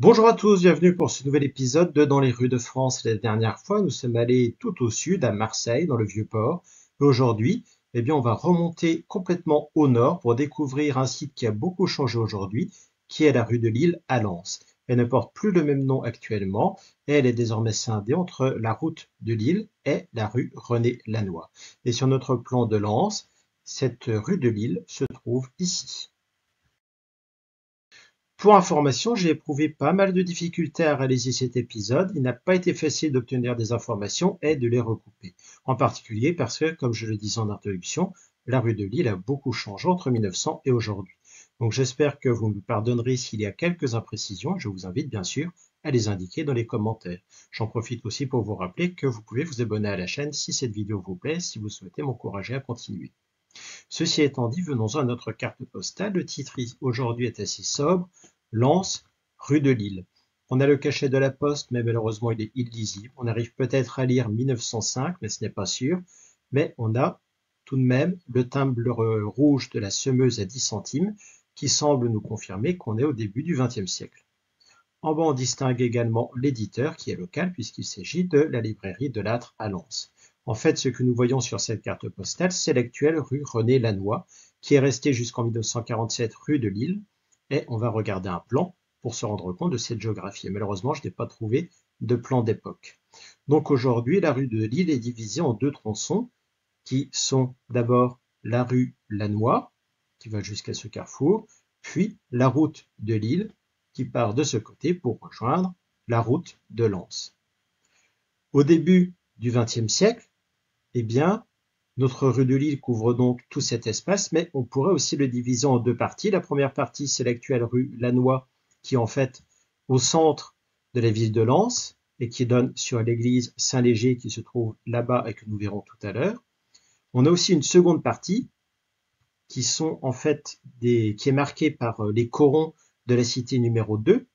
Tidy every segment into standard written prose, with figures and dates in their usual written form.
Bonjour à tous, bienvenue pour ce nouvel épisode de Dans les rues de France. La dernière fois, nous sommes allés tout au sud, à Marseille, dans le Vieux-Port. Et aujourd'hui, on va remonter complètement au nord pour découvrir un site qui a beaucoup changé aujourd'hui, qui est la rue de Lille à Lens. Elle ne porte plus le même nom actuellement et elle est désormais scindée entre la route de Lille et la rue René-Lannoy. Et sur notre plan de Lens, cette rue de Lille se trouve ici. Pour information, j'ai éprouvé pas mal de difficultés à réaliser cet épisode. Il n'a pas été facile d'obtenir des informations et de les recouper. En particulier parce que, comme je le disais en introduction, la rue de Lille a beaucoup changé entre 1900 et aujourd'hui. Donc j'espère que vous me pardonnerez s'il y a quelques imprécisions. Je vous invite bien sûr à les indiquer dans les commentaires. J'en profite aussi pour vous rappeler que vous pouvez vous abonner à la chaîne si cette vidéo vous plaît, si vous souhaitez m'encourager à continuer. Ceci étant dit, venons-en à notre carte postale. Le titre aujourd'hui est assez sobre. Lens, rue de Lille. On a le cachet de la poste, mais malheureusement il est illisible. On arrive peut-être à lire 1905, mais ce n'est pas sûr. Mais on a tout de même le timbre rouge de la semeuse à 10 centimes qui semble nous confirmer qu'on est au début du XXe siècle. En bas, on distingue également l'éditeur qui est local puisqu'il s'agit de la librairie de Lattre à Lens. En fait, ce que nous voyons sur cette carte postale, c'est l'actuelle rue René-Lannoy qui est restée jusqu'en 1947 rue de Lille. Et on va regarder un plan pour se rendre compte de cette géographie. Et malheureusement, je n'ai pas trouvé de plan d'époque. Donc aujourd'hui, la rue de Lille est divisée en deux tronçons qui sont d'abord la rue Lannoy, qui va jusqu'à ce carrefour, puis la route de Lille, qui part de ce côté pour rejoindre la route de Lens. Au début du XXe siècle, eh bien, notre rue de Lille couvre donc tout cet espace, mais on pourrait aussi le diviser en deux parties. La première partie, c'est l'actuelle rue Lannoy, qui est en fait au centre de la ville de Lens et qui donne sur l'église Saint-Léger qui se trouve là-bas et que nous verrons tout à l'heure. On a aussi une seconde partie qui sont en fait qui est marquée par les corons de la cité numéro 2,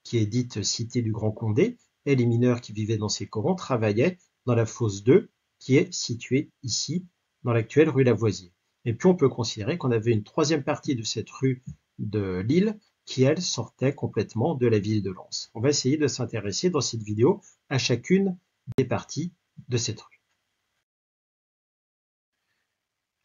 qui est dite cité du Grand Condé, et les mineurs qui vivaient dans ces corons travaillaient dans la fosse 2, qui est située ici, dans l'actuelle rue Lavoisier. Et puis on peut considérer qu'on avait une troisième partie de cette rue de Lille qui, elle, sortait complètement de la ville de Lens. On va essayer de s'intéresser dans cette vidéo à chacune des parties de cette rue.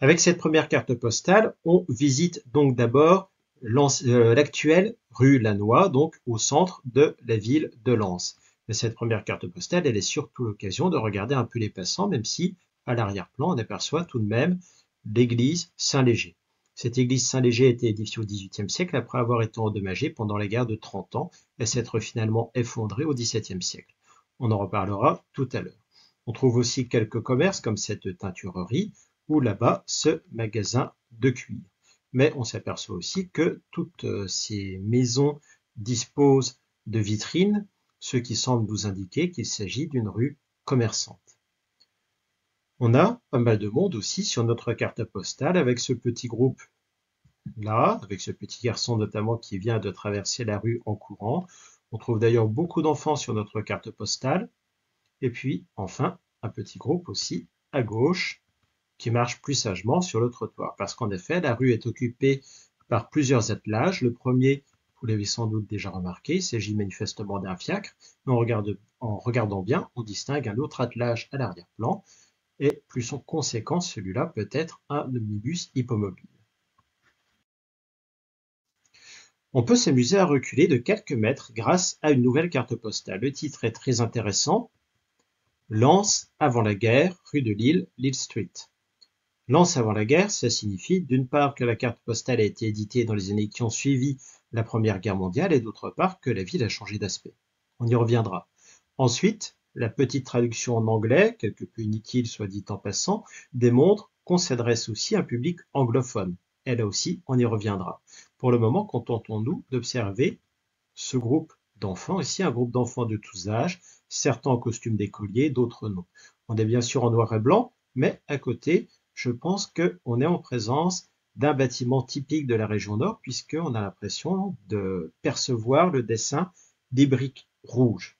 Avec cette première carte postale, on visite donc d'abord l'actuelle rue Lannoy, donc au centre de la ville de Lens. Mais cette première carte postale, elle est surtout l'occasion de regarder un peu les passants, même si à l'arrière-plan, on aperçoit tout de même l'église Saint-Léger. Cette église Saint-Léger a été édifiée au XVIIIe siècle après avoir été endommagée pendant la guerre de 30 ans et s'être finalement effondrée au XVIIe siècle. On en reparlera tout à l'heure. On trouve aussi quelques commerces comme cette teinturerie ou là-bas ce magasin de cuir. Mais on s'aperçoit aussi que toutes ces maisons disposent de vitrines, ce qui semble nous indiquer qu'il s'agit d'une rue commerçante. On a pas mal de monde aussi sur notre carte postale avec ce petit groupe là, avec ce petit garçon notamment qui vient de traverser la rue en courant. On trouve d'ailleurs beaucoup d'enfants sur notre carte postale. Et puis enfin, un petit groupe aussi à gauche qui marche plus sagement sur le trottoir. Parce qu'en effet, la rue est occupée par plusieurs attelages. Le premier, vous l'avez sans doute déjà remarqué, il s'agit manifestement d'un fiacre. Mais en regardant bien, on distingue un autre attelage à l'arrière-plan. Et plus en conséquence, celui-là peut être un omnibus hippomobile. On peut s'amuser à reculer de quelques mètres grâce à une nouvelle carte postale. Le titre est très intéressant. Lens avant la guerre, rue de Lille, Lille Street. Lens avant la guerre, ça signifie d'une part que la carte postale a été éditée dans les années qui ont suivi la Première Guerre mondiale et d'autre part que la ville a changé d'aspect. On y reviendra. Ensuite, la petite traduction en anglais, quelque peu inutile soit dit en passant, démontre qu'on s'adresse aussi à un public anglophone. Et là aussi, on y reviendra. Pour le moment, contentons-nous d'observer ce groupe d'enfants, ici un groupe d'enfants de tous âges, certains en costume d'écolier, d'autres non. On est bien sûr en noir et blanc, mais à côté, je pense qu'on est en présence d'un bâtiment typique de la région nord, puisqu'on a l'impression de percevoir le dessin des briques rouges.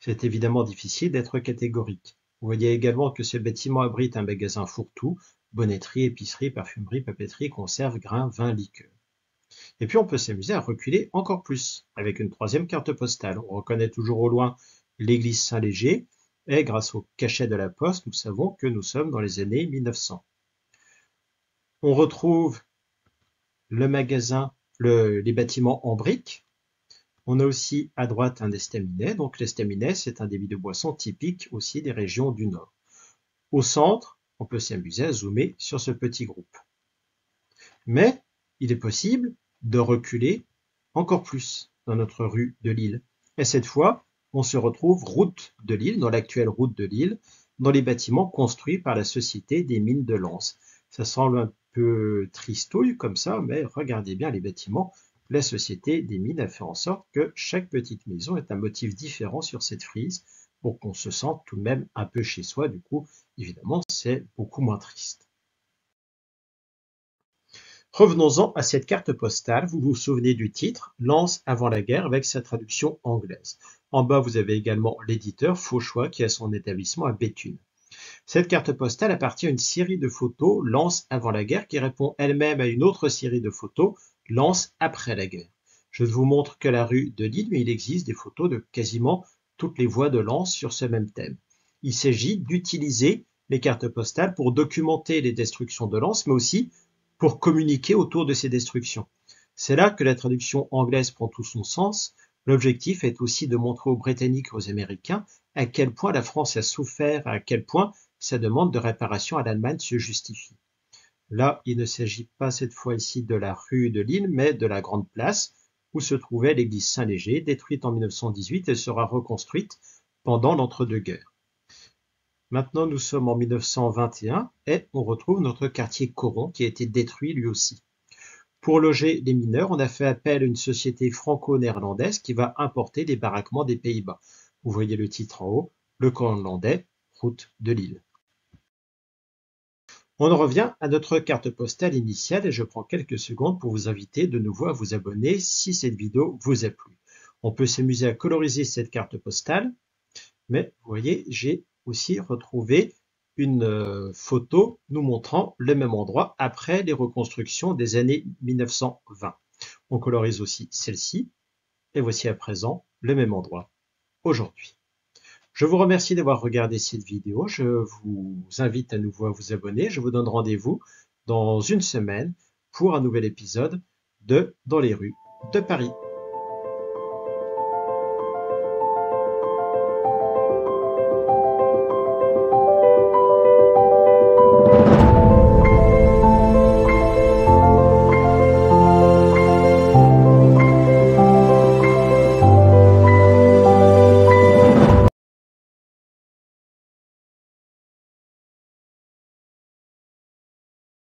C'est évidemment difficile d'être catégorique. Vous voyez également que ce bâtiment abrite un magasin fourre-tout, bonneterie, épicerie, parfumerie, papeterie, conserve, grains, vins, liqueurs. Et puis on peut s'amuser à reculer encore plus avec une troisième carte postale. On reconnaît toujours au loin l'église Saint-Léger et grâce au cachet de la poste, nous savons que nous sommes dans les années 1900. On retrouve le magasin, les bâtiments en briques. On a aussi à droite un estaminet. Donc l'estaminet, c'est un débit de boisson typique aussi des régions du Nord. Au centre, on peut s'amuser à zoomer sur ce petit groupe. Mais il est possible de reculer encore plus dans notre rue de Lille. Et cette fois, on se retrouve route de Lille, dans l'actuelle route de Lille, dans les bâtiments construits par la Société des Mines de Lens. Ça semble un peu tristouille comme ça, mais regardez bien les bâtiments. La Société des Mines a fait en sorte que chaque petite maison ait un motif différent sur cette frise pour qu'on se sente tout de même un peu chez soi. Du coup, évidemment, c'est beaucoup moins triste. Revenons-en à cette carte postale. Vous vous souvenez du titre, Lens avant la guerre, avec sa traduction anglaise. En bas, vous avez également l'éditeur Fauchois qui a son établissement à Béthune. Cette carte postale appartient à une série de photos Lens avant la guerre qui répond elle-même à une autre série de photos Lens après la guerre. Je ne vous montre que la rue de Lille, mais il existe des photos de quasiment toutes les voies de Lens sur ce même thème. Il s'agit d'utiliser les cartes postales pour documenter les destructions de Lens, mais aussi pour communiquer autour de ces destructions. C'est là que la traduction anglaise prend tout son sens. L'objectif est aussi de montrer aux Britanniques et aux Américains à quel point la France a souffert, à quel point sa demande de réparation à l'Allemagne se justifie. Là, il ne s'agit pas cette fois ici de la rue de Lille, mais de la Grande Place, où se trouvait l'église Saint-Léger, détruite en 1918 et sera reconstruite pendant l'entre-deux-guerres. Maintenant, nous sommes en 1921 et on retrouve notre quartier Coron qui a été détruit lui aussi. Pour loger les mineurs, on a fait appel à une société franco-néerlandaise qui va importer des baraquements des Pays-Bas. Vous voyez le titre en haut, le camp hollandais, route de Lille. On en revient à notre carte postale initiale et je prends quelques secondes pour vous inviter de nouveau à vous abonner si cette vidéo vous a plu. On peut s'amuser à coloriser cette carte postale, mais vous voyez, j'ai aussi retrouvé une photo nous montrant le même endroit après les reconstructions des années 1920. On colorise aussi celle-ci et voici à présent le même endroit aujourd'hui. Je vous remercie d'avoir regardé cette vidéo. Je vous invite à nouveau à vous abonner. Je vous donne rendez-vous dans une semaine pour un nouvel épisode de Dans les rues de Paris.